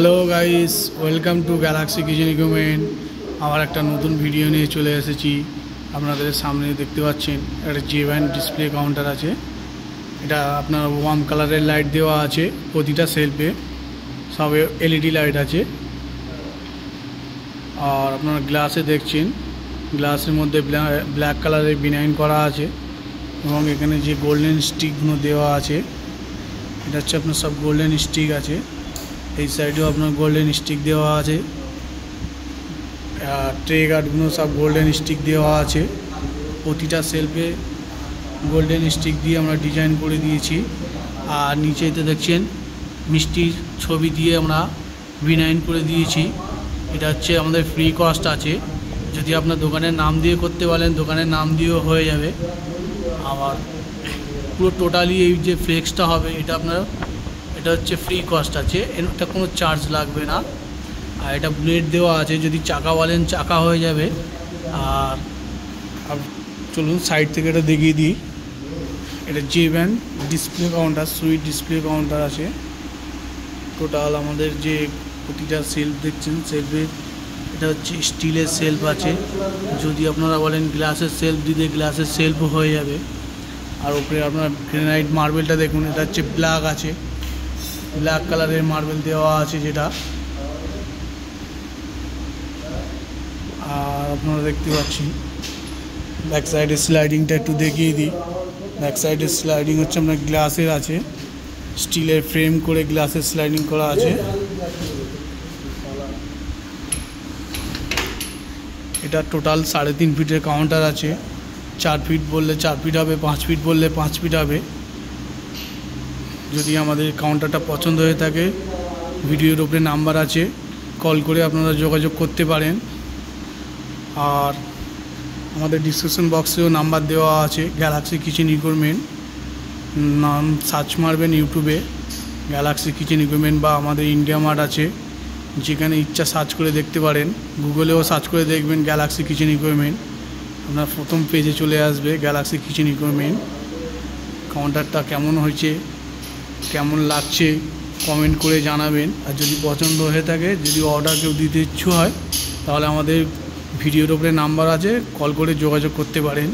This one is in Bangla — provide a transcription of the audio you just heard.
Hello guys, welcome to Galaxy kitchen equipment. আবার একটা নতুন ভিডিও নিয়ে চলে এসেছি। আপনাদের সামনে দেখতে পাচ্ছেন একটা জেব্যান্ড ডিসপ্লে কাউন্টার আছে। এটা আপনার ওয়ার্ম কালারের লাইট দেওয়া আছে, প্রতিটা সেলফে সব এলইডি লাইট আছে। আর আপনারা গ্লাসে দেখছেন, গ্লাসের মধ্যে ব্ল্যাক কালারের বিনাইন করা আছে এবং এখানে যে গোল্ডেন স্টিকগুলো দেওয়া আছে, এটা হচ্ছে আপনার সব গোল্ডেন স্টিক আছে। এই সাইডেও আপনার গোল্ডেন স্টিক দেওয়া আছে। ট্রে গার্ডগুলো সব গোল্ডেন স্টিক দেওয়া আছে। প্রতিটা সেলফে গোল্ডেন স্টিক দিয়ে আমরা ডিজাইন করে দিয়েছি। আর নিচেতে দেখছেন মিষ্টির ছবি দিয়ে আমরা ভিনাইন করে দিয়েছি। এটা হচ্ছে আমাদের ফ্রি কস্ট আছে। যদি আপনার দোকানের নাম দিয়ে করতে বলেন, দোকানের নাম দিয়েও হয়ে যাবে। আবার পুরো টোটালি এই যে ফ্লেক্সটা হবে, এটা হচ্ছে ফ্রি কস্ট আছে, এটা কোনো চার্জ লাগবে না। আর এটা ব্লেড দেওয়া আছে, যদি চাকা বলেন চাকা হয়ে যাবে। আর চলুন সাইড থেকে এটা দেখিয়ে দিই। এটা জেব্যান্ড display counter, sweet display counter আছে। টোটাল আমাদের যে প্রতিটা সেলফ দেখছেন, সেলফে এটা হচ্ছে স্টিলের সেলফ আছে। যদি আপনারা বলেন গ্লাসের সেলফ দিতে, গ্লাসের সেলফও হয়ে যাবে। আর উপরে আপনার গ্রানাইট মার্বেলটা দেখুন, এটা হচ্ছে ব্ল্যাক আছে, ব্ল্যাক কালারের মার্বেল দেওয়া আছে যেটা। আর আপনারা দেখতে পাচ্ছেন ব্যাক সাইডের স্লাইডিংটা একটু দেখিয়ে দিই। ব্যাক সাইডের স্লাইডিং হচ্ছে আপনার গ্লাসের আছে, স্টিলের ফ্রেম করে গ্লাসের স্লাইডিং করা আছে। এটা টোটাল 3.5 ফিটের কাউন্টার আছে। 4 ফিট বললে 4 ফিট হবে, 5 ফিট বললে 5 ফিট হবে। যদি আমাদের কাউন্টারটা পছন্দ হয়ে থাকে, ভিডিওর উপরে নাম্বার আছে, কল করে আপনারা যোগাযোগ করতে পারেন। আর আমাদের ডিসক্রিপশন বক্সেও নাম্বার দেওয়া আছে, গ্যালাক্সি কিচেন ইকুইপমেন্ট নাম সার্চ মারবেন ইউটিউবে গ্যালাক্সি কিচেন ইকুইপমেন্ট, বা আমাদের ইন্ডিয়া মার্ট আছে, যেখানে ইচ্ছা সার্চ করে দেখতে পারেন। গুগলেও সার্চ করে দেখবেন গ্যালাক্সি কিচেন ইকুইপমেন্ট, আপনার প্রথম পেজে চলে আসবে গ্যালাক্সি কিচেন ইকুইপমেন্ট। কাউন্টারটা কেমন হয়েছে, কেমন লাগছে কমেন্ট করে জানাবেন। আর যদি পছন্দ হয়ে থাকে, যদি অর্ডার কেউ দিতে ইচ্ছু হয়, তাহলে আমাদের ভিডিওর উপরে নাম্বার আছে, কল করে যোগাযোগ করতে পারেন।